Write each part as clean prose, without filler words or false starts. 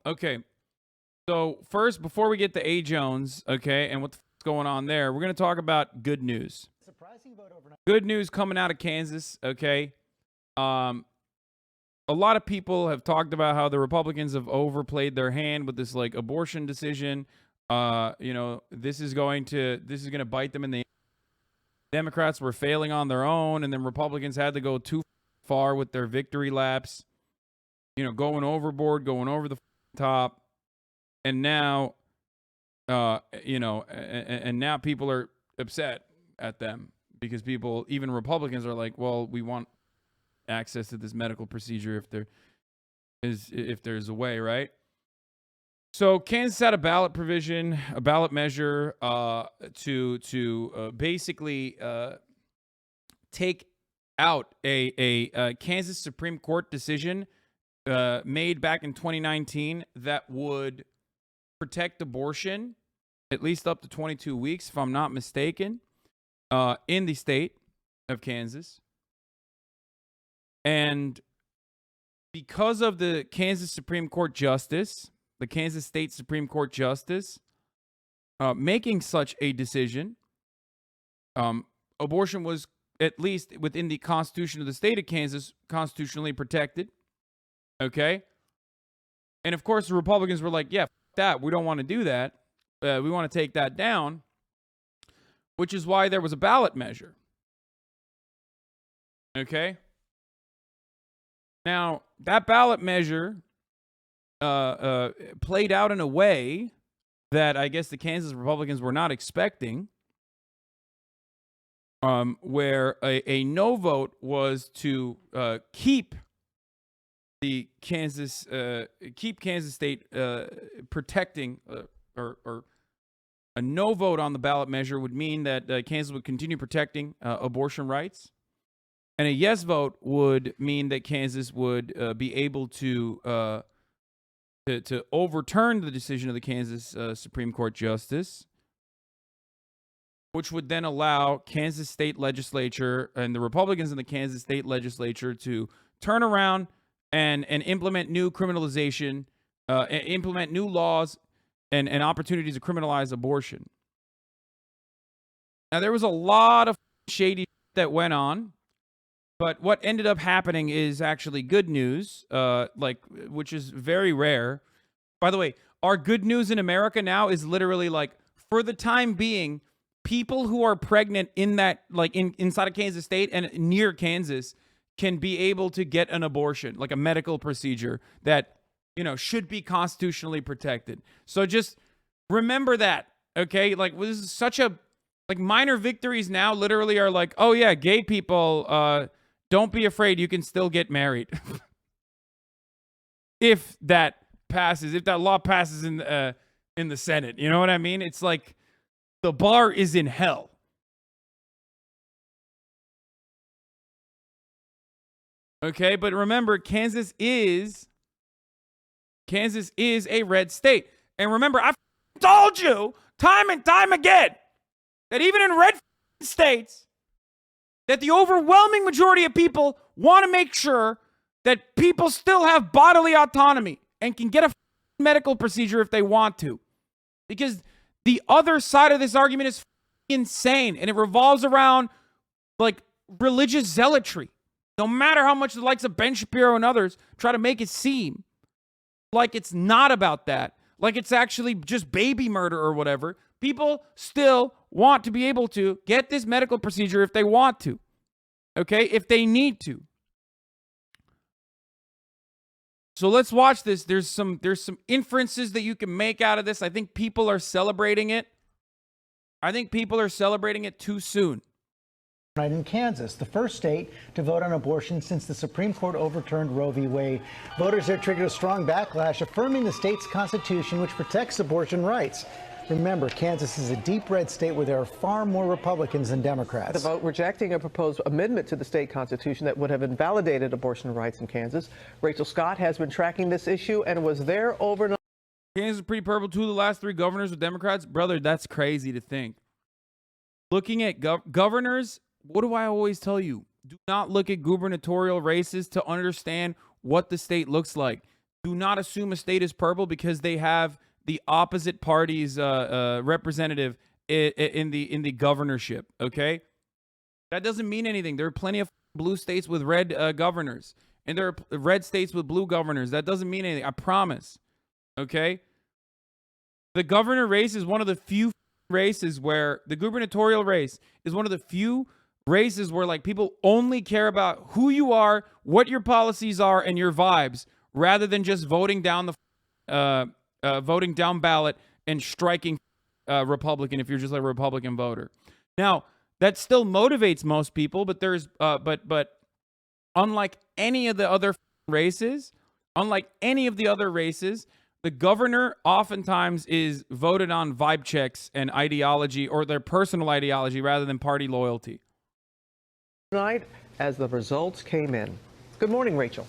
Okay. So first, before we get to A. Jones, okay, and what's going on there, we're going to talk about good news. Surprising vote overnight. Good news coming out of Kansas, okay? A lot of people have talked about how the Republicans have overplayed their hand with this like abortion decision. This is going to bite them in the. Democrats were failing on their own, and then Republicans had to go too far with their victory laps. Going overboard, going over the top, and now, and now people are upset at them because people, even Republicans, are like, well, we want access to this medical procedure if there's a way, right? So Kansas had a ballot measure to basically take out a Kansas Supreme Court decision made back in 2019 that would protect abortion at least up to 22 weeks, if I'm not mistaken, in the state of Kansas. And because of the Kansas Supreme Court justice, the Kansas State Supreme Court justice, making such a decision, abortion was, at least within the Constitution of the state of Kansas, constitutionally protected. Okay? And of course, the Republicans were like, yeah, that. We don't want to do that. We want to take that down, which is why there was a ballot measure. Okay? Now, that ballot measure played out in a way that I guess the Kansas Republicans were not expecting, where a no vote was to keep Kansas State protecting, or a no vote on the ballot measure would mean that Kansas would continue protecting abortion rights. And a yes vote would mean that Kansas would be able to overturn the decision of the Kansas Supreme Court justice, which would then allow Kansas State Legislature and the Republicans in the Kansas State Legislature to turn around and implement new criminalization, implement new laws and opportunities to criminalize abortion. Now, there was a lot of shady that went on. But what ended up happening is actually good news, which is very rare. By the way, our good news in America now is literally like, for the time being, people who are pregnant in that, like inside of Kansas State and near Kansas, can be able to get an abortion, like a medical procedure that, should be constitutionally protected. So just remember that, okay? Like, this is such a, like, minor victories now literally are like, oh yeah, gay people, don't be afraid, you can still get married. If that law passes in the Senate, you know what I mean? It's like the bar is in hell. Okay, but remember, Kansas is a red state. And remember, I've told you time and time again that even in red states, that the overwhelming majority of people want to make sure that people still have bodily autonomy and can get a medical procedure if they want to. Because the other side of this argument is insane, and it revolves around like religious zealotry. No matter how much the likes of Ben Shapiro and others try to make it seem like it's not about that, like it's actually just baby murder or whatever, people still want to be able to get this medical procedure if they want to. Okay? If they need to. So let's watch this. There's some inferences that you can make out of this. I think people are celebrating it. I think people are celebrating it too soon. Right in Kansas, the first state to vote on abortion since the Supreme Court overturned Roe v. Wade. Voters there triggered a strong backlash, affirming the state's constitution, which protects abortion rights. Remember, Kansas is a deep red state where there are far more Republicans than Democrats. The vote rejecting a proposed amendment to the state constitution that would have invalidated abortion rights in Kansas. Rachel Scott has been tracking this issue and was there overnight. Kansas is pretty purple. 2 of the last 3 governors were Democrats. Brother, that's crazy to think. Looking at governors, what do I always tell you? Do not look at gubernatorial races to understand what the state looks like. do not assume a state is purple because they have the opposite party's representative in the governorship. Okay, that doesn't mean anything. There are plenty of blue states with red governors, and there are red states with blue governors. That doesn't mean anything. I promise. Okay, the governor race is one of the few races where the gubernatorial race is one of the few races where like people only care about who you are, what your policies are, and your vibes, rather than just voting down the voting down ballot and striking Republican if you're just like a Republican voter. Now that still motivates most people, but there's but unlike any of the other races, the governor oftentimes is voted on vibe checks and ideology, or their personal ideology, rather than party loyalty. Tonight, as the results came in. Good morning, Rachel.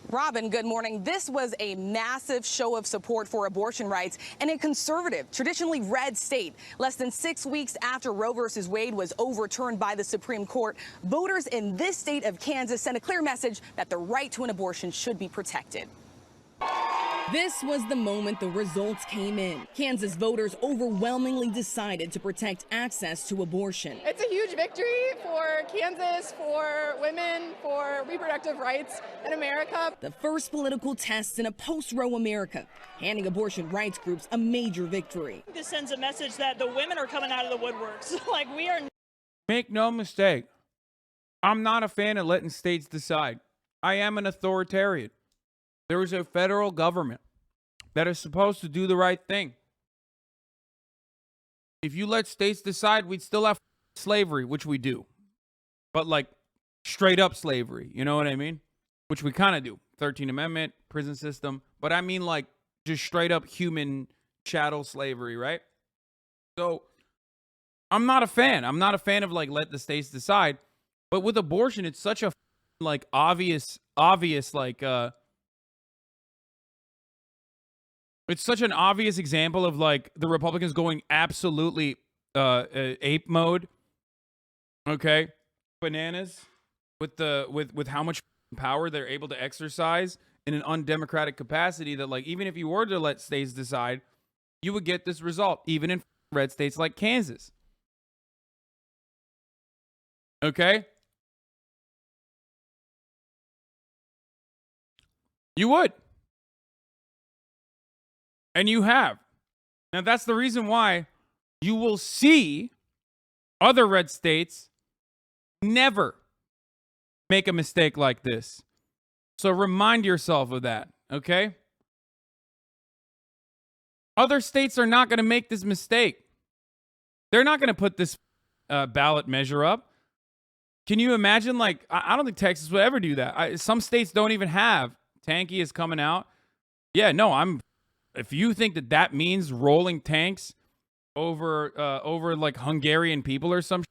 Robin, good morning. This was a massive show of support for abortion rights in a conservative, traditionally red state. Less than 6 weeks after Roe v. Wade was overturned by the Supreme Court, voters in this state of Kansas sent a clear message that the right to an abortion should be protected. This was the moment the results came in. Kansas voters overwhelmingly decided to protect access to abortion. It's a huge victory for Kansas, for women, for reproductive rights in America. The first political test in a post-Roe America, handing abortion rights groups a major victory. This sends a message that the women are coming out of the woodworks. Like, we are. Make no mistake, I'm not a fan of letting states decide. I am an authoritarian. There is a federal government that is supposed to do the right thing. If you let states decide, we'd still have slavery, which we do. But like straight up slavery, you know what I mean? Which we kind of do. 13th Amendment, prison system. But I mean like just straight up human chattel slavery, right? So I'm not a fan. I'm not a fan of like let the states decide. But with abortion, it's such a like obvious like it's such an obvious example of like the Republicans going absolutely ape mode. Okay, bananas with how much power they're able to exercise in an undemocratic capacity, that like even if you were to let states decide, you would get this result even in red states like Kansas. Okay? You would. And you have. Now, that's the reason why you will see other red states never make a mistake like this. So remind yourself of that, okay? Other states are not going to make this mistake. They're not going to put this ballot measure up. Can you imagine? Like, I don't think Texas would ever do that. Some states don't even have. Tanky is coming out. Yeah, no, if you think that means rolling tanks over like Hungarian people or some,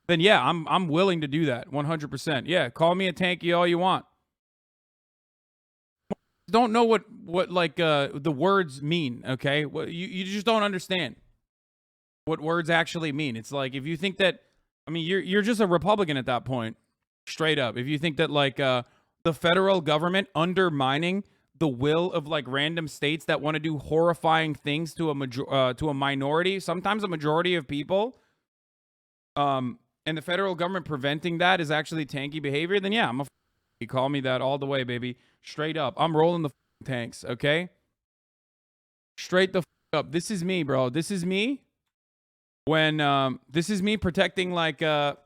then yeah, I'm willing to do that 100%. Yeah, call me a tanky all you want. Don't know what like the words mean. Okay, you just don't understand what words actually mean. It's like if you think that, I mean, you're just a Republican at that point, straight up. If you think that like the federal government undermining the will of like random states that want to do horrifying things to a minority, sometimes a majority of people, and the federal government preventing that is actually tanky behavior, then yeah, you call me that all the way, baby. Straight up. I'm rolling the tanks, okay? Straight the up. This is me, bro. This is me when this is me protecting like this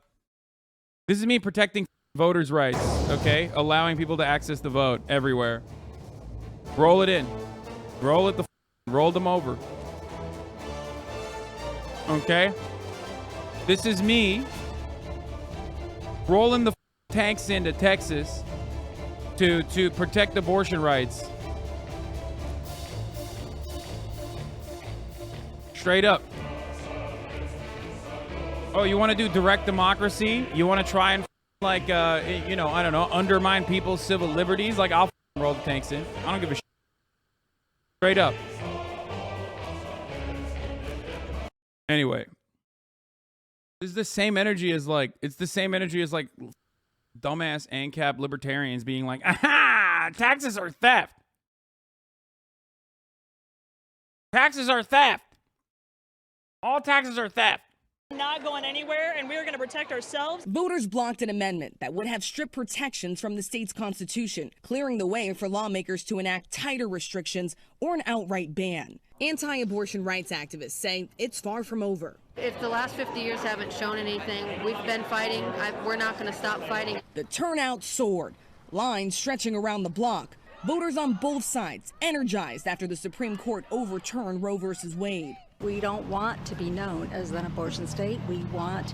is me protecting voters' rights, okay? Allowing people to access the vote everywhere. Roll it in. Roll it roll them over. Okay? This is me rolling the tanks into Texas to protect abortion rights. Straight up. Oh, you want to do direct democracy? You want to try and like you know, I don't know, undermine people's civil liberties? Like, I'll roll the tanks in. I don't give a shit. Straight up. Anyway, this is the same energy as like, it's the same energy as like dumbass ANCAP libertarians being like, aha, taxes are theft. Taxes are theft. All taxes are theft. Not going anywhere, and we are going to protect ourselves. Voters blocked an amendment that would have strict protections from the state's constitution, clearing the way for lawmakers to enact tighter restrictions or an outright ban. Anti-abortion rights activists say it's far from over. If the last 50 years haven't shown anything, we've been fighting. We're not going to stop fighting. The turnout soared, lines stretching around the block. Voters on both sides energized after the Supreme Court overturned Roe v. Wade. We don't want to be known as an abortion state. We want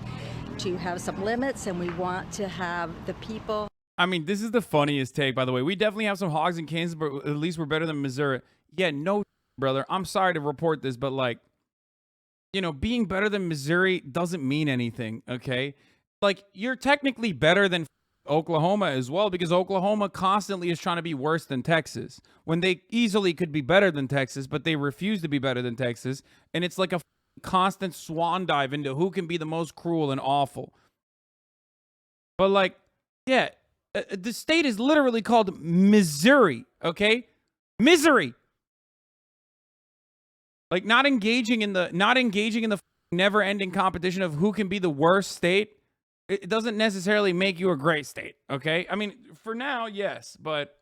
to have some limits, and we want to have the people. I mean, this is the funniest take, by the way. We definitely have some hogs in Kansas, but at least we're better than Missouri. Yeah, no, brother. I'm sorry to report this, but like, you know, being better than Missouri doesn't mean anything, okay? Like, you're technically better than Oklahoma as well, because Oklahoma constantly is trying to be worse than Texas when they easily could be better than Texas, but they refuse to be better than Texas. And it's like a constant swan dive into who can be the most cruel and awful. But like, yeah, the state is literally called Missouri, okay? Misery. Like not engaging in the never-ending competition of who can be the worst state. It doesn't necessarily make you a great state, okay? I mean, for now, yes, but...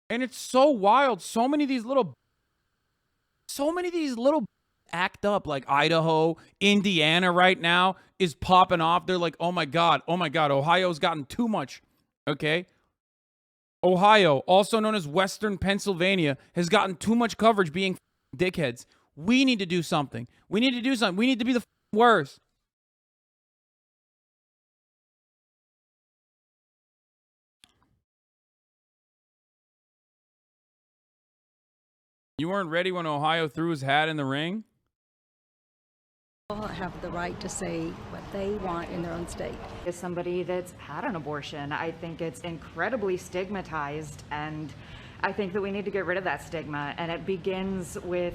And it's so wild. So many of these little act up, like Idaho, Indiana right now is popping off. They're like, oh my God, Ohio's gotten too much, okay? Ohio, also known as Western Pennsylvania, has gotten too much coverage being dickheads. We need to do something. We need to do something. We need to be the worst. You weren't ready when Ohio threw his hat in the ring? People have the right to say what they want in their own state. As somebody that's had an abortion, I think it's incredibly stigmatized, and I think that we need to get rid of that stigma, and it begins with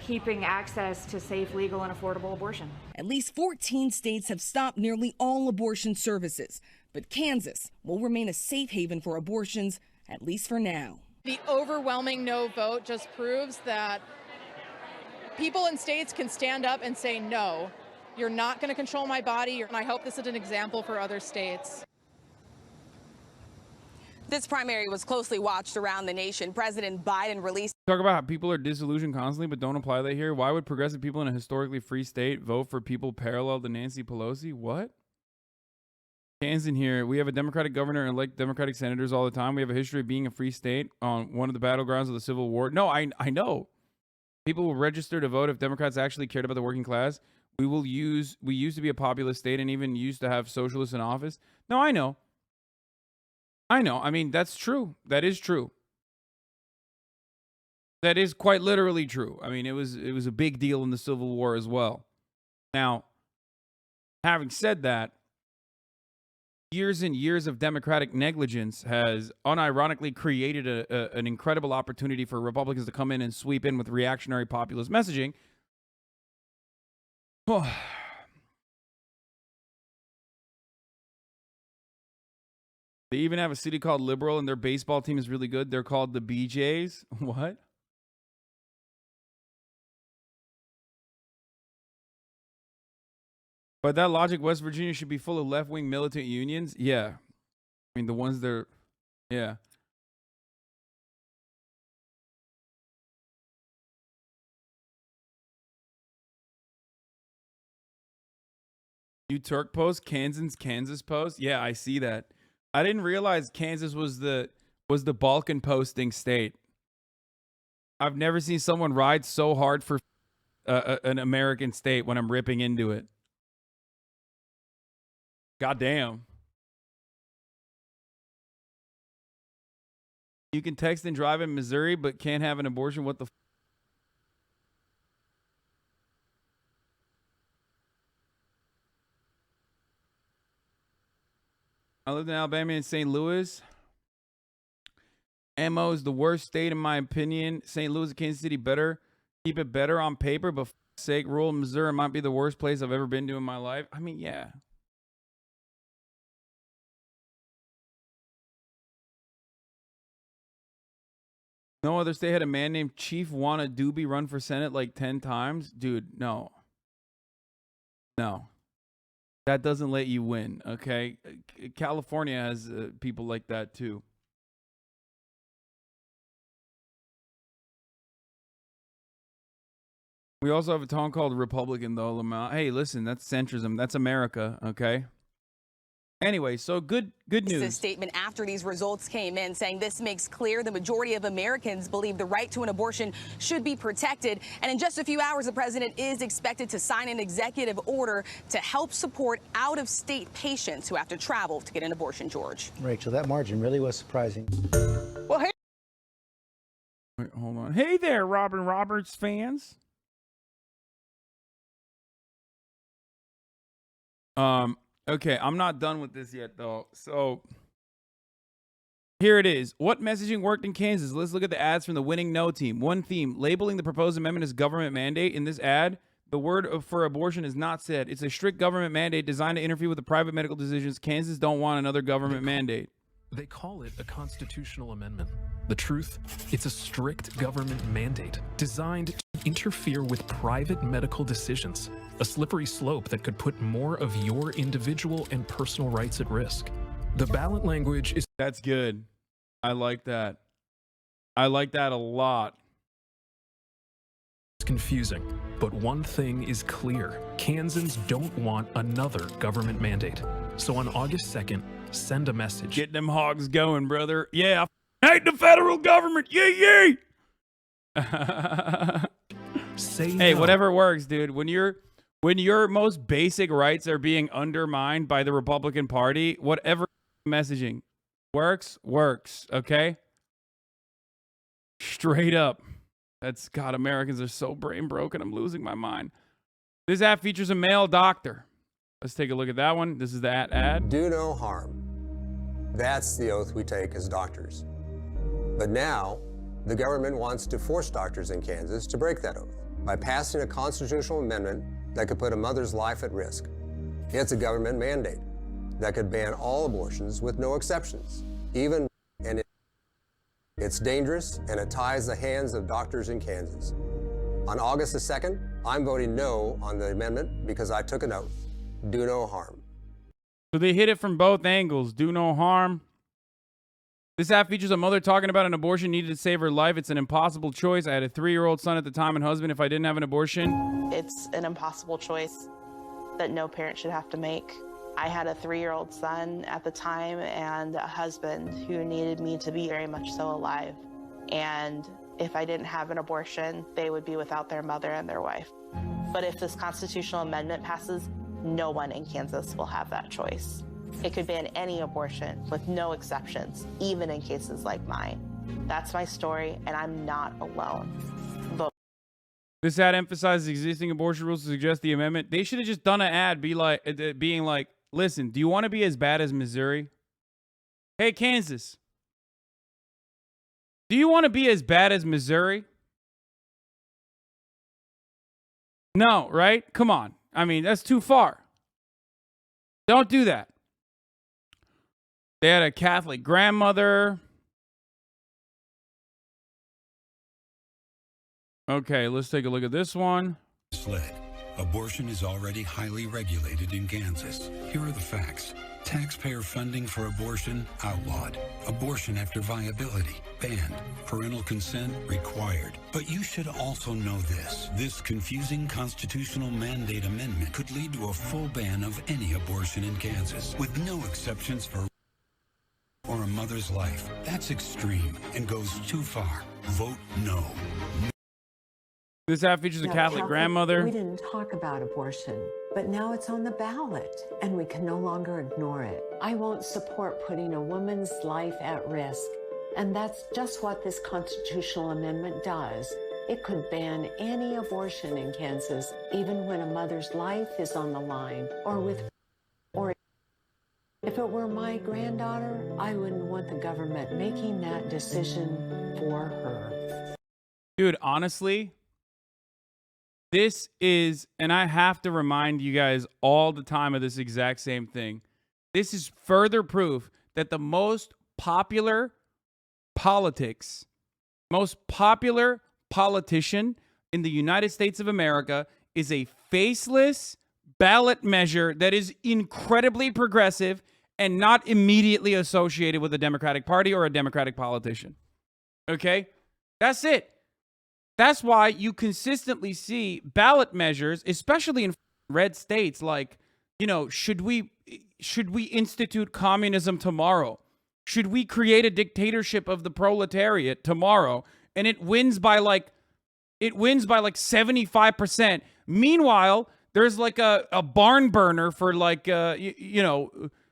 keeping access to safe, legal, and affordable abortion. At least 14 states have stopped nearly all abortion services, but Kansas will remain a safe haven for abortions, at least for now. The overwhelming no vote just proves that people in states can stand up and say, no, you're not going to control my body. And I hope this is an example for other states. This primary was closely watched around the nation. President Biden released. Talk about how people are disillusioned constantly, but don't apply that here. Why would progressive people in a historically free state vote for people parallel to Nancy Pelosi? What? Kansas in here. We have a Democratic governor and elect Democratic senators all the time. We have a history of being a free state on one of the battlegrounds of the Civil War. No, I know. People will register to vote if Democrats actually cared about the working class. We used to be a populist state and even used to have socialists in office. No, I know. I mean, that's true. That is true. That is quite literally true. I mean, it was a big deal in the Civil War as well. Now, having said that, years and years of Democratic negligence has unironically created an incredible opportunity for Republicans to come in and sweep in with reactionary populist messaging. They even have a city called Liberal, and their baseball team is really good. They're called the BJs. What? By that logic, West Virginia should be full of left-wing militant unions? Yeah. I mean, the ones that are... Yeah. You Turk post? Kansas post? Yeah, I see that. I didn't realize Kansas was the Balkan posting state. I've never seen someone ride so hard for an American state when I'm ripping into it. God damn. You can text and drive in Missouri, but can't have an abortion. What the f? I lived in Alabama and St. Louis. MO is the worst state in my opinion. St. Louis and Kansas City better. Keep it better on paper, but for sake, rural Missouri might be the worst place I've ever been to in my life. I mean, yeah. No other state had a man named Chief Wanna Doobie run for Senate like 10 times? Dude, no. No. That doesn't let you win, okay? California has people like that too. We also have a town called Republican, though, Lamont. Hey, listen, that's centrism. That's America, okay? Anyway, so good news. A statement after these results came in saying this makes clear the majority of Americans believe the right to an abortion should be protected. And in just a few hours, the president is expected to sign an executive order to help support out-of-state patients who have to travel to get an abortion, George. Rachel, that margin really was surprising. Well, hey. Wait, hold on. Hey there, Robin Roberts fans. Okay, I'm not done with this yet, though. So here it is. What messaging worked in Kansas? Let's look at the ads from the winning no team. One theme, labeling the proposed amendment as government mandate. In this ad, the word for abortion is not said. It's a strict government mandate designed to interfere with the private medical decisions. Kansas don't want another government mandate. They call it a constitutional amendment. The truth, it's a strict government mandate designed to interfere with private medical decisions, a slippery slope that could put more of your individual and personal rights at risk. The ballot language is... That's good. I like that. I like that a lot. Confusing, but one thing is clear. Kansans don't want another government mandate. So on August 2nd, send a message. Get them hogs going, brother. Yeah, I hate the federal government. Yay, yay. Say hey, no. whatever works, dude. When your most basic rights are being undermined by the Republican Party, whatever messaging works, okay? Straight up. That's, God, Americans are so brain broken. I'm losing my mind. This app features a male doctor. Let's take a look at that one. This is the ad. Do no harm. That's the oath we take as doctors. But now, the government wants to force doctors in Kansas to break that oath by passing a constitutional amendment that could put a mother's life at risk. It's a government mandate that could ban all abortions with no exceptions, and it's dangerous, and it ties the hands of doctors in Kansas. On August the 2nd, I'm voting no on the amendment because I took an oath. Do no harm. So they hit it from both angles. Do no harm. This app features a mother talking about an abortion needed to save her life. It's an impossible choice. I had a 3-year-old son at the time and husband. If I didn't have an abortion. It's an impossible choice that no parent should have to make. I had a 3-year-old son at the time and a husband who needed me to be very much so alive. And if I didn't have an abortion, they would be without their mother and their wife. But if this constitutional amendment passes, no one in Kansas will have that choice. It could ban any abortion with no exceptions, even in cases like mine. That's my story, and I'm not alone. Vote. This ad emphasizes existing abortion rules to suggest the amendment. They should have just done an ad being like, listen, do you want to be as bad as Missouri? Hey, Kansas. Do you want to be as bad as Missouri? No, right? Come on. I mean, that's too far. Don't do that. They had a Catholic grandmother. Okay, let's take a look at this one. SLED. Abortion is already highly regulated in Kansas. Here are the facts. Taxpayer funding for abortion outlawed. Abortion after viability banned. Parental consent required. But you should also know this. This confusing constitutional mandate amendment could lead to a full ban of any abortion in Kansas, with no exceptions for or a mother's life. That's extreme and goes too far. Vote no. This app features a Catholic grandmother. We didn't talk about abortion, but now it's on the ballot, and we can no longer ignore it. I won't support putting a woman's life at risk, and that's just what this constitutional amendment does. It could ban any abortion in Kansas, even when a mother's life is on the line, or if it were my granddaughter, I wouldn't want the government making that decision for her. Dude, honestly, this is, and I have to remind you guys all the time of this exact same thing. This is further proof that the most popular politics most popular politician in the United States of America is a faceless ballot measure that is incredibly progressive and not immediately associated with the Democratic Party or a Democratic politician. Okay? That's it. That's why you consistently see ballot measures, especially in red states, like, should we institute communism tomorrow? Should we create a dictatorship of the proletariat tomorrow? And it wins by like 75%. Meanwhile, there's like a barn burner for like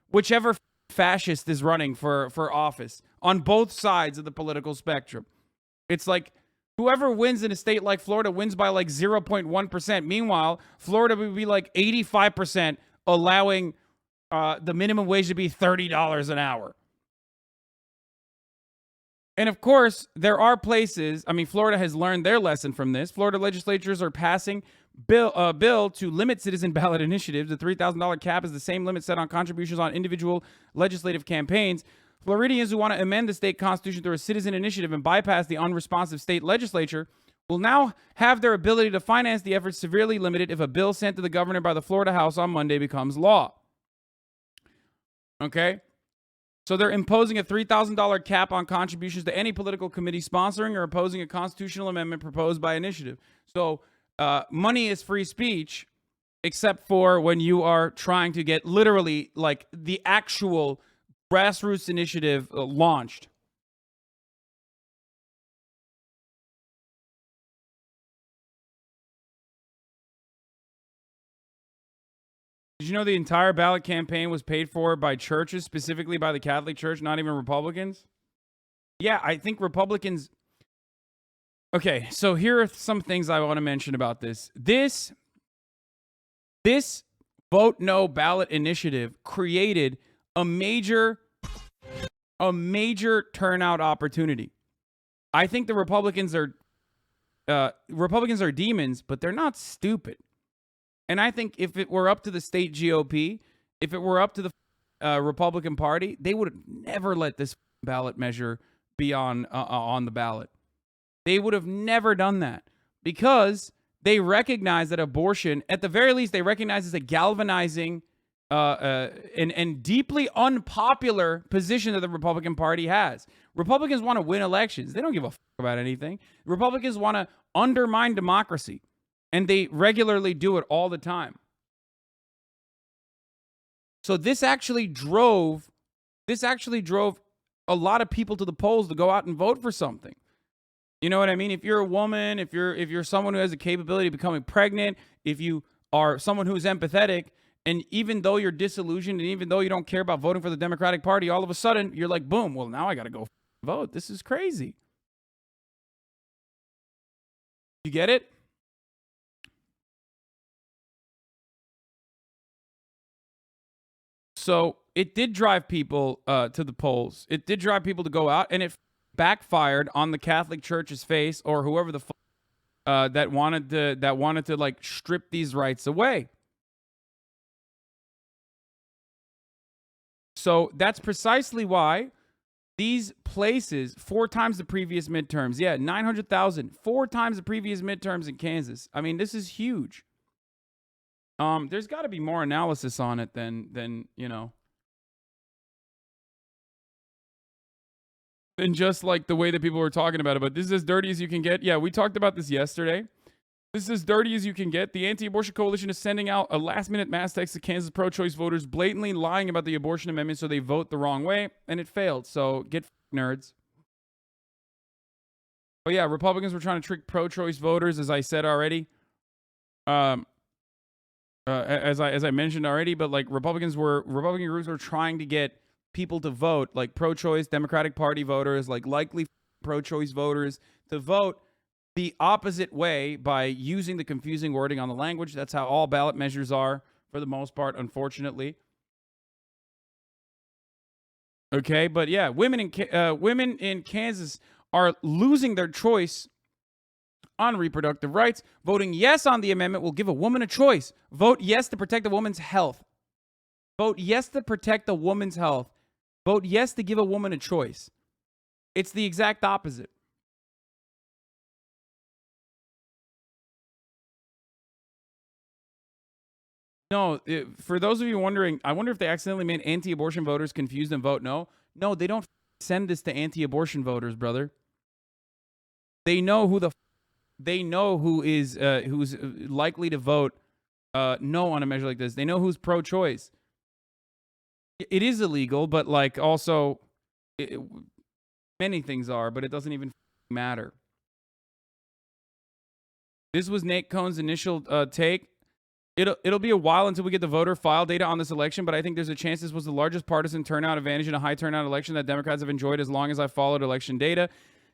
whichever fascist is running for office on both sides of the political spectrum. It's like whoever wins in a state like Florida wins by like 0.1%. Meanwhile, Florida would be like 85% allowing the minimum wage to be $30 an hour. And of course, there are places, Florida has learned their lesson from this. Florida legislatures are passing bill to limit citizen ballot initiatives. The $3,000 cap is the same limit set on contributions on individual legislative campaigns. Floridians who want to amend the state constitution through a citizen initiative and bypass the unresponsive state legislature will now have their ability to finance the effort severely limited if a bill sent to the governor by the Florida House on Monday becomes law. Okay? So they're imposing a $3,000 cap on contributions to any political committee sponsoring or opposing a constitutional amendment proposed by initiative. So money is free speech, except for when you are trying to get literally like the actual grassroots initiative launched. Did you know the entire ballot campaign was paid for by churches, specifically by the Catholic Church, not even Republicans? Yeah, I think Republicans... Okay, so here are some things I want to mention about this. This Vote No ballot initiative created a major turnout opportunity. I think the Republicans are demons, but they're not stupid. And I think if it were up to the state GOP, if it were up to the Republican Party, they would never let this ballot measure be on the ballot. They would have never done that because they recognize that abortion, at the very least, they recognize as a galvanizing and deeply unpopular position that the Republican Party has. Republicans want to win elections. They don't give a fuck about anything. Republicans want to undermine democracy. And they regularly do it all the time. So this actually drove a lot of people to the polls to go out and vote for something. You know what I mean? If you're a woman, if you're someone who has a capability of becoming pregnant, if you are someone who's empathetic, and even though you're disillusioned and even though you don't care about voting for the Democratic Party, all of a sudden you're like, boom, well, now I got to go vote. This is crazy. You get it? So it did drive people to the polls. It did drive people to go out, and it backfired on the Catholic Church's face, or whoever the that wanted to like strip these rights away. So that's precisely why these places, 4 times the previous midterms, 900,000, 4 times the previous midterms in Kansas. I mean, this is huge. There's got to be more analysis on it than just like the way that people were talking about it. But this is as dirty as you can get. Yeah, we talked about this yesterday. This is as dirty as you can get. The Anti-Abortion Coalition is sending out a last-minute mass text to Kansas pro-choice voters, blatantly lying about the abortion amendment so they vote the wrong way, and it failed. So get nerds. But yeah, Republicans were trying to trick pro-choice voters, as I said already. As I mentioned already, but like Republican groups were trying to get people to vote, like pro-choice Democratic Party voters, like likely pro-choice voters, to vote the opposite way by using the confusing wording on the language. That's how all ballot measures are, for the most part, unfortunately. Okay, but yeah, women in Kansas are losing their choice on reproductive rights. Voting yes on the amendment will give a woman a choice. Vote yes to protect a woman's health. Vote yes to protect a woman's health. Vote yes to give a woman a choice. It's the exact opposite. No, for those of you wondering, I wonder if they accidentally made anti-abortion voters confused and vote no. No, they don't send this to anti-abortion voters, brother. They know who who's likely to vote no on a measure like this. They know who's pro-choice. It is illegal, but like also many things are, but it doesn't even matter. This was Nate Cohn's initial take. It'll be a while until we get the voter file data on this election, but I think there's a chance this was the largest partisan turnout advantage in a high turnout election that Democrats have enjoyed as long as I followed election data.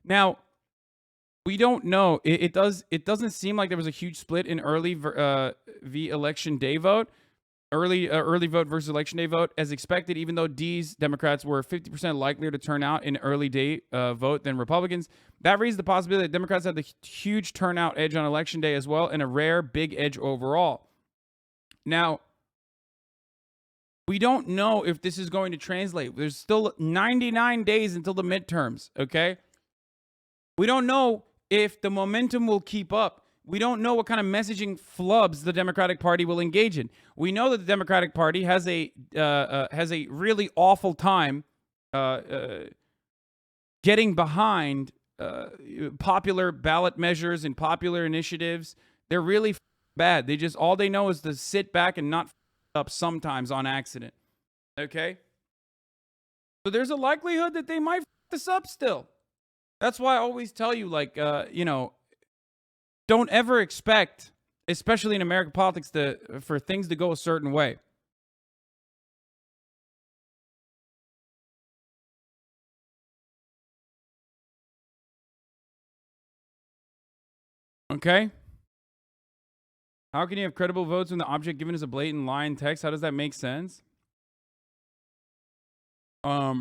Now, we don't know. It doesn't seem like there was a huge split in early election day vote, early vote versus election day vote, as expected. Even though Democrats were 50% likelier to turn out in early day vote than Republicans, that raised the possibility that Democrats had the huge turnout edge on election day as well, and a rare big edge overall. Now, we don't know if this is going to translate. There's still 99 days until the midterms, okay? We don't know if the momentum will keep up. We don't know what kind of messaging flubs the Democratic Party will engage in. We know that the Democratic Party has a really awful time getting behind popular ballot measures and popular initiatives. They're really bad. All they know is to sit back and not up sometimes on accident. Okay? So there's a likelihood that they might this up still. That's why I always tell you, like, don't ever expect, especially in American politics, for things to go a certain way. Okay? How can you have credible votes when the object given is a blatant lie in text? How does that make sense? I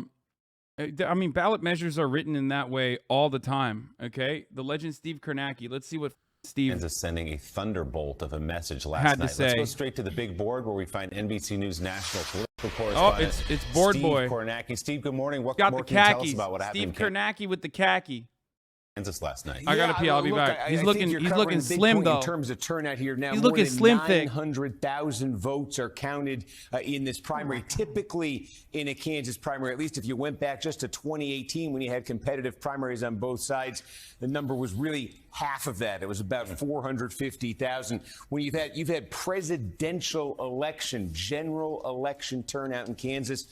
mean, ballot measures are written in that way all the time, okay? The legend Steve Kornacki. Let's see what Steve is sending a thunderbolt of a message had last to night. say. Let's go straight to the big board where we find NBC News national political correspondent it's board Steve boy. Kornacki. Steve, good morning. What got more the can you tell us khakis. about what happened Steve Kornacki with the khaki. Kansas last night? I gotta pee. I'll be back. He's looking slim though. In terms of turnout here now, he's more looking than slim thick. 900,000 votes are counted in this primary. Typically, in a Kansas primary, at least if you went back just to 2018 when you had competitive primaries on both sides, the number was really half of that. It was about 450,000. When you've had presidential election, general election turnout in Kansas.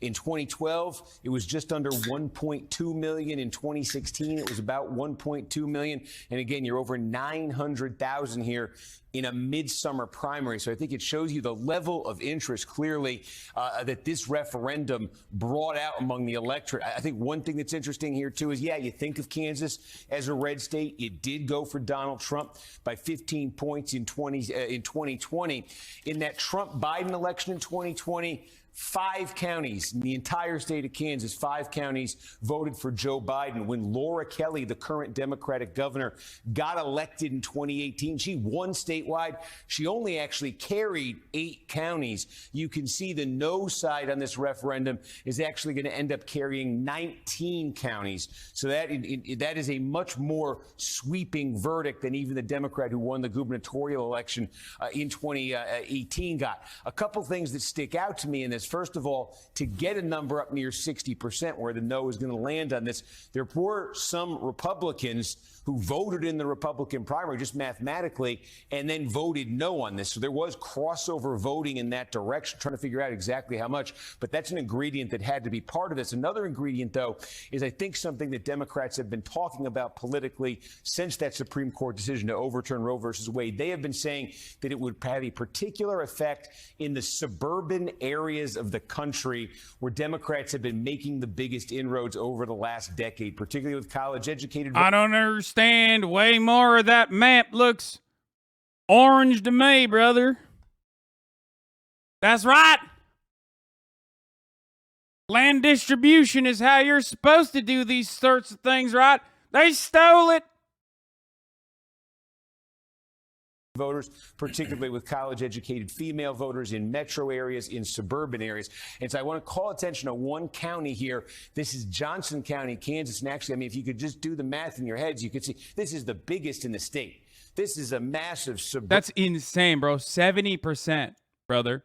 In 2012, it was just under 1.2 million. In 2016, it was about 1.2 million. And again, you're over 900,000 here in a midsummer primary. So I think it shows you the level of interest clearly that this referendum brought out among the electorate. I think one thing that's interesting here, too, is, you think of Kansas as a red state. It did go for Donald Trump by 15 points in 2020. In that Trump-Biden election in 2020, 5 counties in the entire state of Kansas, 5 counties voted for Joe Biden. When Laura Kelly, the current Democratic governor, got elected in 2018, she won statewide. She only actually carried 8 counties. You can see the no side on this referendum is actually going to end up carrying 19 counties. So that is a much more sweeping verdict than even the Democrat who won the gubernatorial election in 2018 got. A couple things that stick out to me in this. First of all, to get a number up near 60%, where the no is going to land on this, there were some Republicans who voted in the Republican primary just mathematically and then voted no on this. So there was crossover voting in that direction, trying to figure out exactly how much. But that's an ingredient that had to be part of this. Another ingredient, though, is I think something that Democrats have been talking about politically since that Supreme Court decision to overturn Roe versus Wade. They have been saying that it would have a particular effect in the suburban areas of the country where Democrats have been making the biggest inroads over the last decade, particularly with college-educated. I don't understand. Way more of that map looks orange to me, brother. That's right. Land distribution is how you're supposed to do these sorts of things, right? They stole it. Voters, particularly with college-educated female voters in metro areas, in suburban areas. And so I want to call attention to one county here. This is Johnson County, Kansas. And actually, I mean, if you could just do the math in your heads, you could see this is the biggest in the state. This is a massive suburban. That's insane, bro. 70%. brother.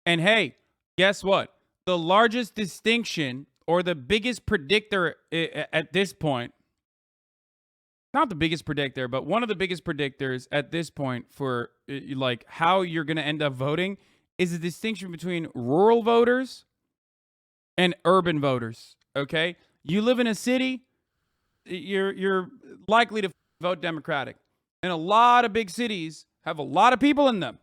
And hey, guess what? The largest distinction or the biggest predictor at this point, not the biggest predictor, but one of the biggest predictors at this point for like how you're going to end up voting is the distinction between rural voters and urban voters. Okay? You live in a city, you're likely to vote Democratic. And a lot of big cities have a lot of people in them.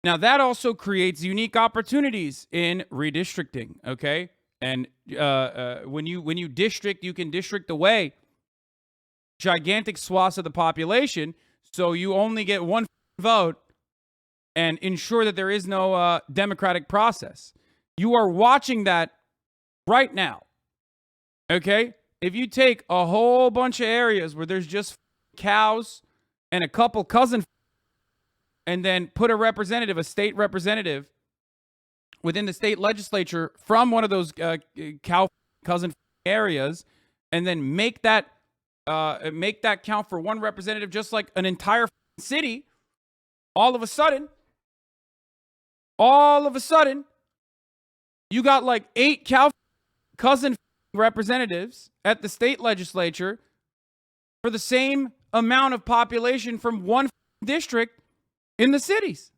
Now, that also creates unique opportunities in redistricting, okay? And when you district, you can district away gigantic swaths of the population, so you only get one vote and ensure that there is no democratic process. You are watching that right now, okay? If you take a whole bunch of areas where there's just cows and a couple cousin and then put a representative, a state representative, within the state legislature from one of those cow cousin areas, and then make that count for one representative, just like an entire city. All of a sudden, you got like 8 cow cousin representatives at the state legislature for the same amount of population from one district in the cities.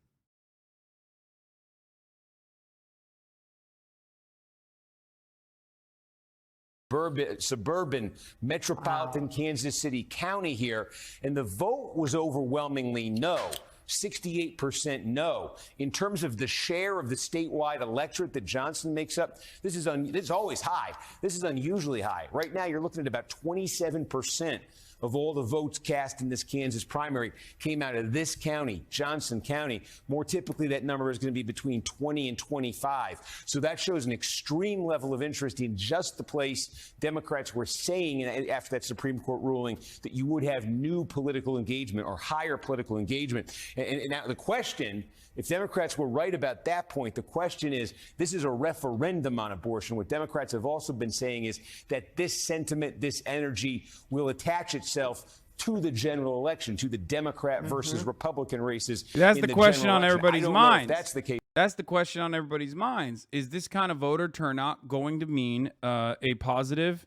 Suburban metropolitan Kansas City County here, and the vote was overwhelmingly no. 68% no. In terms of the share of the statewide electorate that Johnson makes up, this is always high. This is unusually high. Right now, you're looking at about 27% of all the votes cast in this Kansas primary came out of this county, Johnson County. More typically, that number is going to be between 20 and 25. So that shows an extreme level of interest in just the place Democrats were saying after that Supreme Court ruling that you would have new political engagement or higher political engagement. And now the question, if Democrats were right about that point, the question is, this is a referendum on abortion. What Democrats have also been saying is that this sentiment, this energy will attach itself to the general election, to the Democrat versus Republican races. That's the question on everybody's minds. That's the case. That's the question on everybody's minds. Is this kind of voter turnout going to mean a positive?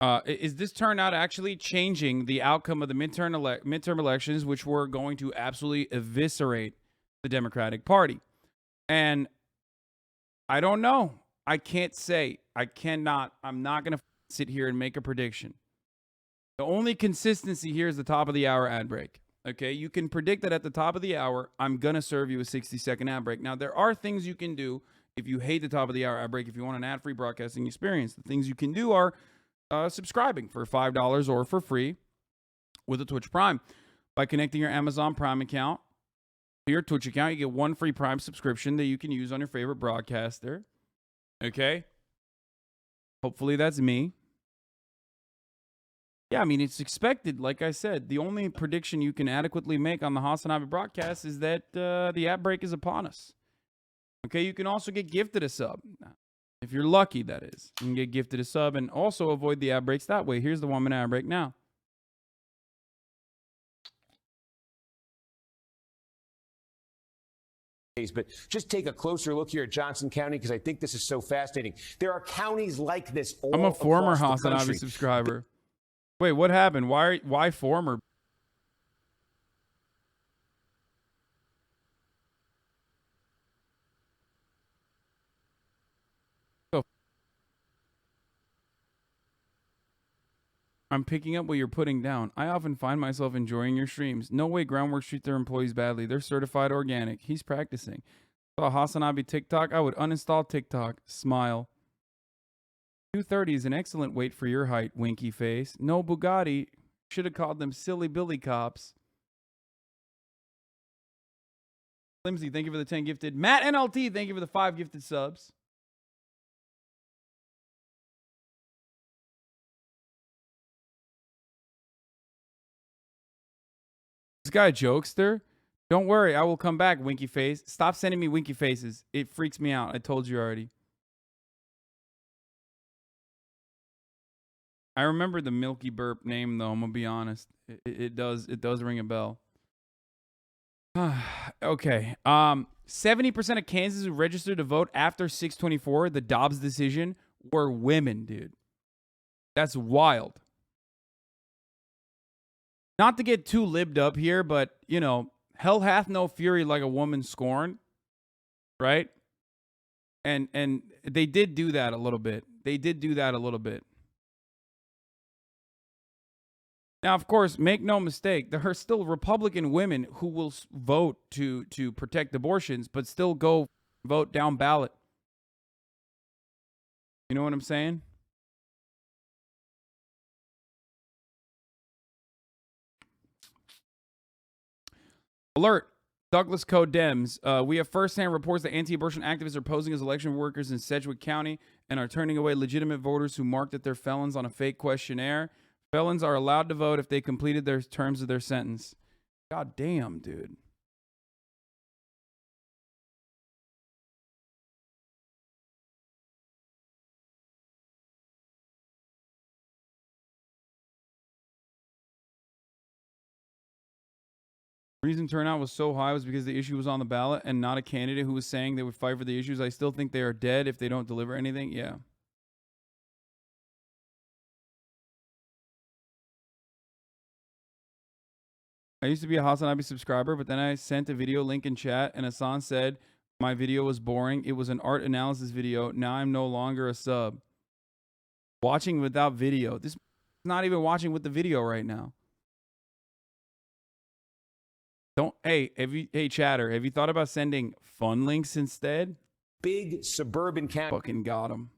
Is this turnout actually changing the outcome of the midterm elections, which were going to absolutely eviscerate the Democratic Party? And I don't know. I can't say. I'm not going to sit here and make a prediction. The only consistency here is the top of the hour ad break. Okay, you can predict that at the top of the hour, I'm going to serve you a 60-second ad break. Now, there are things you can do if you hate the top of the hour ad break, if you want an ad-free broadcasting experience. The things you can do are subscribing for $5 or for free with a Twitch Prime. By connecting your Amazon Prime account to your Twitch account, you get one free Prime subscription that you can use on your favorite broadcaster. Okay? Hopefully that's me. Yeah, I mean, it's expected. Like I said, the only prediction you can adequately make on the HasanAbi broadcast is that the ad break is upon us. Okay, you can also get gifted a sub. If you're lucky, that is. You can get gifted a sub and also avoid the ad breaks that way. Here's the 1-minute ad break now. But just take a closer look here at Johnson County, because I think this is so fascinating. There are counties like this all I'm a former across the HasanAbi country. subscriber. Wait, what happened? Why former? I'm picking up what you're putting down. I often find myself enjoying your streams. No way Groundworks treat their employees badly. They're certified organic. He's practicing. Saw HasanAbi TikTok. I would uninstall TikTok. Smile. 230 is an excellent weight for your height, winky face. No Bugatti. Should have called them silly Billy cops. Flimsy, thank you for the 10 gifted. Matt NLT, thank you for the 5 gifted subs. This guy a jokester? Don't worry, I will come back, winky face. Stop sending me winky faces. It freaks me out. I told you already. I remember the Milky Burp name, though. I'm gonna be honest. It does ring a bell. Okay. 70% of Kansas who registered to vote after 6/24, the Dobbs decision, were women, dude. That's wild. Not to get too libbed up here, but, you know, hell hath no fury like a woman scorned, right? And they did do that a little bit. They did do that a little bit. Now, of course, make no mistake, there are still Republican women who will vote to protect abortions, but still go vote down ballot. You know what I'm saying? Alert. Douglas Code Dems. We have firsthand reports that anti-abortion activists are posing as election workers in Sedgwick County and are turning away legitimate voters who marked that they're felons on a fake questionnaire. Felons are allowed to vote if they completed their terms of their sentence. God damn, dude. The reason turnout was so high was because the issue was on the ballot and not a candidate who was saying they would fight for the issues. I still think they are dead if they don't deliver anything. Yeah. I used to be a HasanAbi subscriber, but then I sent a video link in chat and Hasan said my video was boring. It was an art analysis video. Now I'm no longer a sub. Watching without video. This is not even watching with the video right now. Hey, chatter, have you thought about sending fun links instead? Big suburban county. Fucking got him.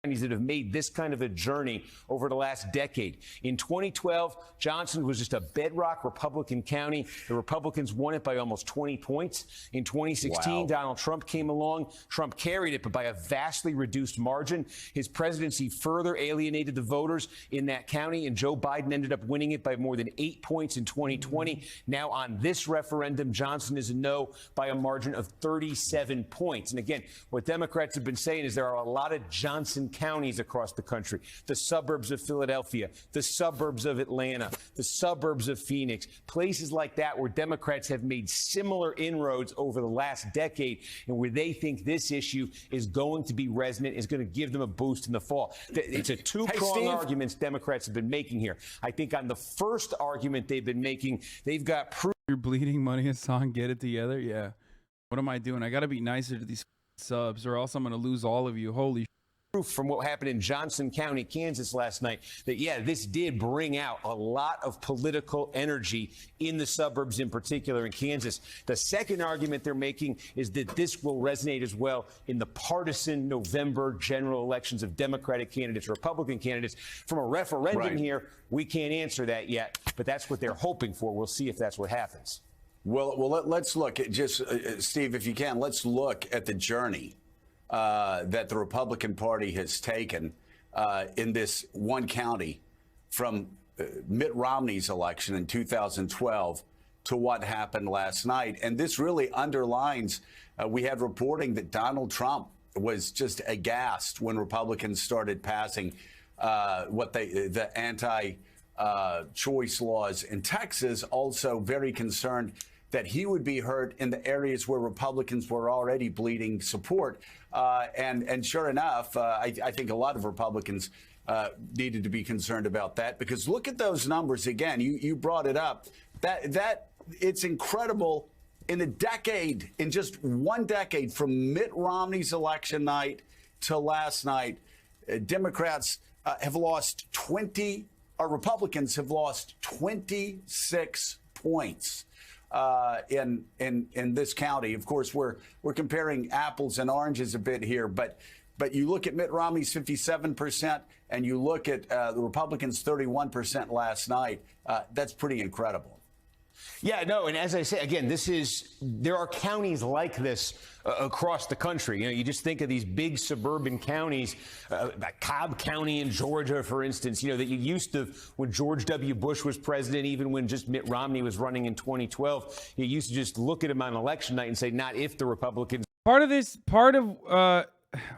That have made this kind of a journey over the last decade. In 2012, Johnson was just a bedrock Republican county. The Republicans won it by almost 20 points. In 2016, Donald Trump came along. Trump carried it, but by a vastly reduced margin. His presidency further alienated the voters in that county, and Joe Biden ended up winning it by more than 8 points in 2020. Now on this referendum, Johnson is a no by a margin of 37 points. And again, what Democrats have been saying is there are a lot of Johnson counties across the country, the suburbs of Philadelphia, the suburbs of Atlanta, the suburbs of Phoenix, places like that where Democrats have made similar inroads over the last decade and where they think this issue is going to be resonant, is going to give them a boost in the fall. It's a two-pronged argument Democrats have been making here. I think on the first argument they've been making, they've got proof. You're bleeding money, Hasan. Get it together. Yeah. What am I doing? I got to be nicer to these subs or else I'm going to lose all of you. Holy proof from what happened in Johnson County, Kansas last night that, yeah, this did bring out a lot of political energy in the suburbs, in particular in Kansas. The second argument they're making is that this will resonate as well in the partisan November general elections of Democratic candidates, Republican candidates. From a referendum here, we can't answer that yet, but that's what they're hoping for. We'll see if that's what happens. Well, let's look at just, Steve, if you can, let's look at the journey that the Republican Party has taken in this one county from Mitt Romney's election in 2012 to what happened last night. And this really underlines, we had reporting that Donald Trump was just aghast when Republicans started passing the anti-choice laws in Texas, also very concerned that he would be hurt in the areas where Republicans were already bleeding support. And sure enough, I think a lot of Republicans needed to be concerned about that, because look at those numbers again. You brought it up. That it's incredible. In a decade, in just one decade, from Mitt Romney's election night to last night, Democrats have lost 20, or Republicans have lost 26 points. In this county. Of course, we're comparing apples and oranges a bit here, but you look at Mitt Romney's 57% and you look at the Republicans' 31% last night. That's pretty incredible. Yeah, no, and as I say, again, there are counties like this across the country. You know, you just think of these big suburban counties, like Cobb County in Georgia, for instance, you know, that you used to, when George W. Bush was president, even when just Mitt Romney was running in 2012, you used to just look at him on election night and say, not if the Republicans.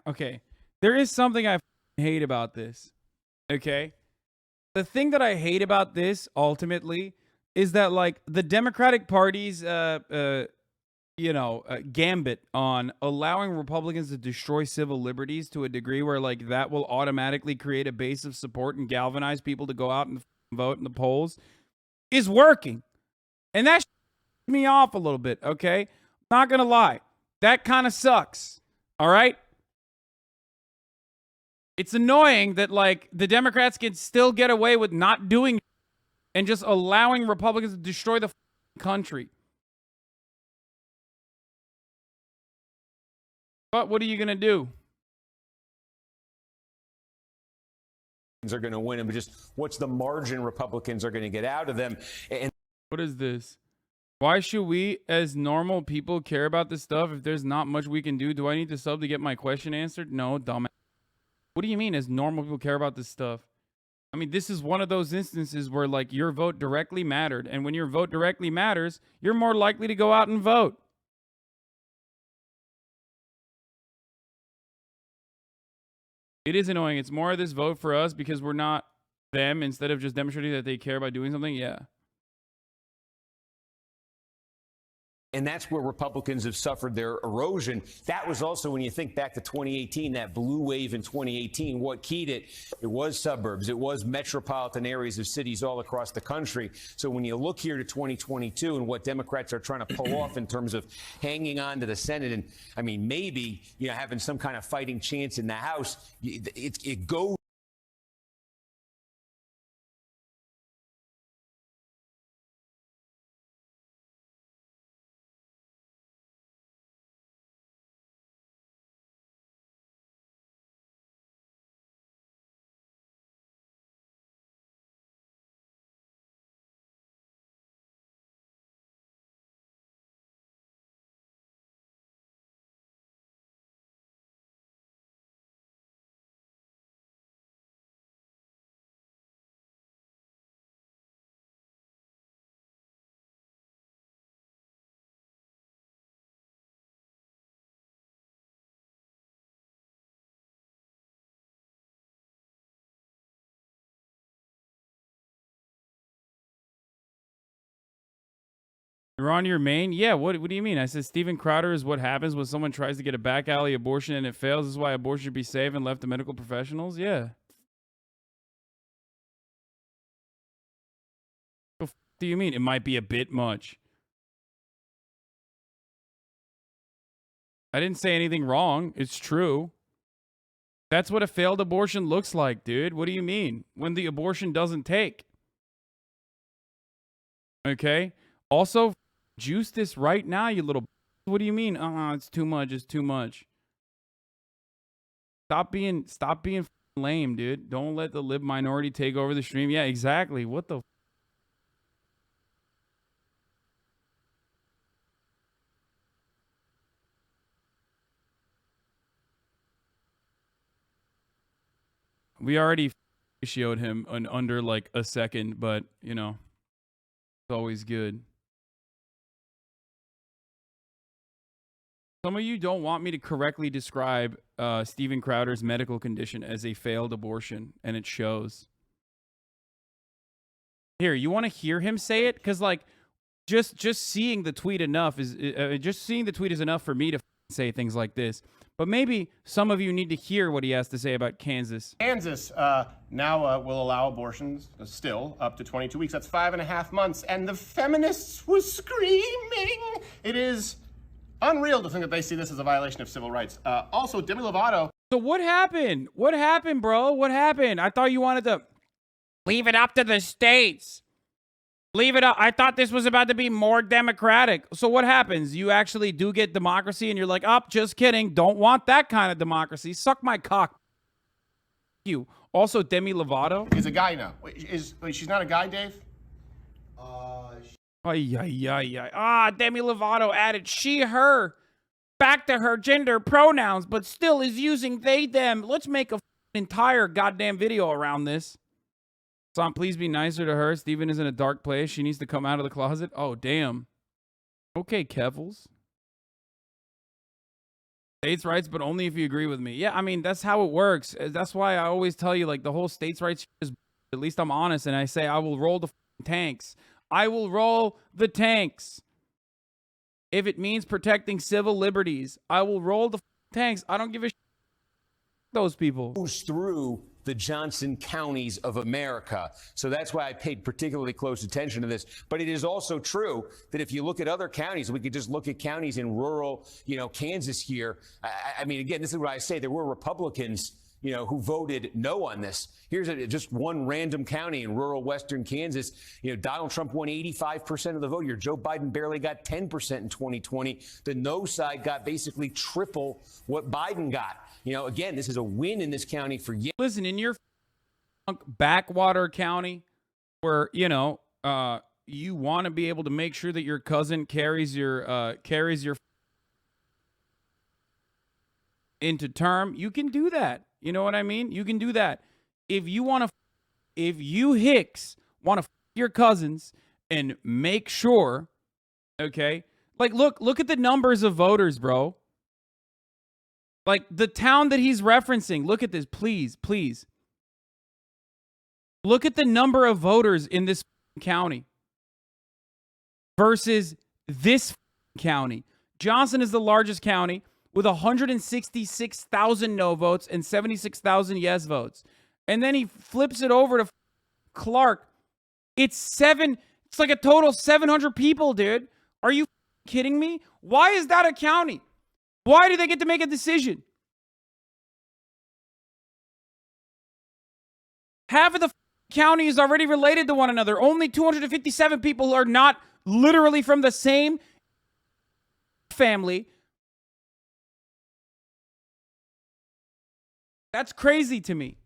Okay, there is something I hate about this, okay? The thing that I hate about this, ultimately, is that like the Democratic Party's gambit on allowing Republicans to destroy civil liberties to a degree where like that will automatically create a base of support and galvanize people to go out and vote in the polls is working. And that me off a little bit, okay? Not gonna lie. That kind of sucks. All right? It's annoying that like the Democrats can still get away with not doing and just allowing Republicans to destroy the country. But what are you going to do? Are going to win them, but just what's the margin Republicans are going to get out of them? And what is this? Why should we as normal people care about this stuff if there's not much we can do? Do I need to sub to get my question answered? No, dumbass. What do you mean as normal people care about this stuff? I mean, this is one of those instances where like your vote directly mattered. And when your vote directly matters, you're more likely to go out and vote. It is annoying. It's more of this vote for us because we're not them instead of just demonstrating that they care about doing something. Yeah. And that's where Republicans have suffered their erosion. That was also, when you think back to 2018, that blue wave in 2018, what keyed it? It was suburbs. It was metropolitan areas of cities all across the country. So when you look here to 2022 and what Democrats are trying to pull off in terms of hanging on to the Senate, and I mean, maybe, having some kind of fighting chance in the House, it goes. You're on your main? Yeah, what do you mean? I said Steven Crowder is what happens when someone tries to get a back alley abortion and it fails. This is why abortion should be safe and left to medical professionals? Yeah. What the f do you mean? It might be a bit much. I didn't say anything wrong. It's true. That's what a failed abortion looks like, dude. What do you mean? When the abortion doesn't take. Okay? Also, juice this right now, you little. What do you mean? It's too much. It's too much. Stop being lame, dude. Don't let the lib minority take over the stream. Yeah, exactly. What the? We already showed him in under like a second, but it's always good. Some of you don't want me to correctly describe Steven Crowder's medical condition as a failed abortion, and it shows. Here, you want to hear him say it? Because like, just seeing the tweet enough is enough for me to say things like this. But maybe some of you need to hear what he has to say about Kansas. Kansas now will allow abortions still up to 22 weeks. That's 5.5 months. And the feminists were screaming. It is unreal to think that they see this as a violation of civil rights. Also, Demi Lovato. So what happened? What happened, bro? What happened? I thought you wanted to leave it up to the states. Leave it up. I thought this was about to be more democratic. So what happens? You actually do get democracy and you're like, oh, just kidding. Don't want that kind of democracy. Suck my cock. You. Also, Demi Lovato is a guy now. She's not a guy, Dave? Demi Lovato added she, her, back to her gender pronouns, but still is using they, them. Let's make a entire goddamn video around this. Son, please be nicer to her. Steven is in a dark place. She needs to come out of the closet. Oh, damn. Okay, Kevels. States' rights, but only if you agree with me. Yeah, I mean, that's how it works. That's why I always tell you, like, the whole states' rights is, at least I'm honest, and I say I will roll the tanks. I will roll the tanks. If it means protecting civil liberties, I will roll the tanks. I don't give a shit. Those people goes through the Johnson counties of America. So that's why I paid particularly close attention to this. But it is also true that if you look at other counties, we could just look at counties in rural, Kansas here. I mean, again, this is what I say. There were Republicans, who voted no on this. Here's just one random county in rural western Kansas. Donald Trump won 85% of the vote here. Joe Biden barely got 10% in 2020. The no side got basically triple what Biden got. Again, this is a win in this county for you. Listen, in your backwater county where, you want to be able to make sure that your cousin carries your into term, you can do that. You know what I mean? You can do that. If you Hicks want to your cousins and make sure, okay? Like, look at the numbers of voters, bro. Like, the town that he's referencing, look at this, please. Look at the number of voters in this county versus this county. Johnson is the largest county with 166,000 no votes and 76,000 yes votes. And then he flips it over to Clark. It's like a total of 700 people, dude. Are you kidding me? Why is that a county? Why do they get to make a decision? Half of the county is already related to one another. Only 257 people are not literally from the same family. That's crazy to me.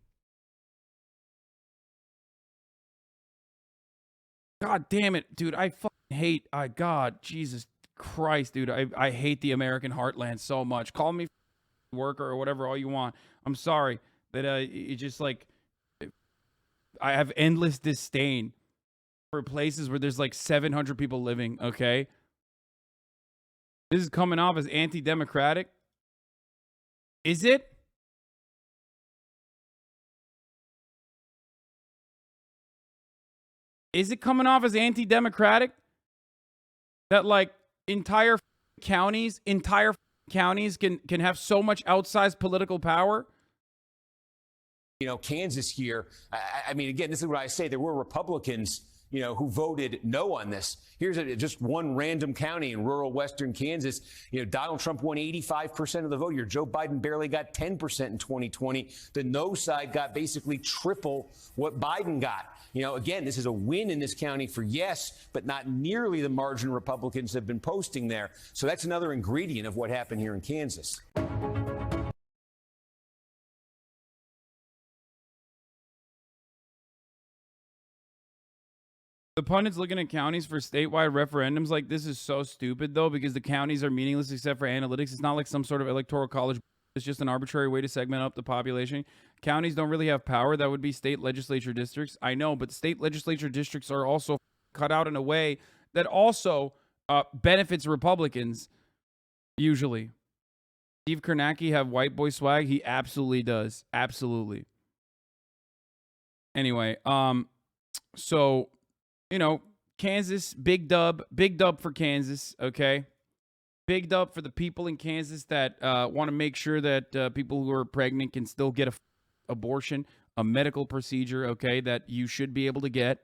God damn it, dude. I fucking hate, God, Jesus Christ, dude. I hate the American heartland so much. Call me worker or whatever all you want. I'm sorry that it just like, I have endless disdain for places where there's like 700 people living, okay? This is coming off as anti-democratic. Is it? Is it coming off as anti-democratic? That like entire counties can have so much outsized political power? Kansas here. I mean, again, this is what I say. There were Republicans, who voted no on this. Here's just one random county in rural western Kansas. Donald Trump won 85% of the vote here. Joe Biden barely got 10% in 2020. The no side got basically triple what Biden got. Again, this is a win in this county for yes, but not nearly the margin Republicans have been posting there. So that's another ingredient of what happened here in Kansas. The pundits looking at counties for statewide referendums like this is so stupid, though, because the counties are meaningless except for analytics. It's not like some sort of electoral college. It's just an arbitrary way to segment up the population. Counties don't really have power. That would be state legislature districts. I know, but state legislature districts are also cut out in a way that also benefits Republicans, usually. Steve Kornacki have white boy swag? He absolutely does. Absolutely. Anyway, so... Kansas, big dub for Kansas, okay? Big dub for the people in Kansas that want to make sure that people who are pregnant can still get a abortion, a medical procedure, okay, that you should be able to get.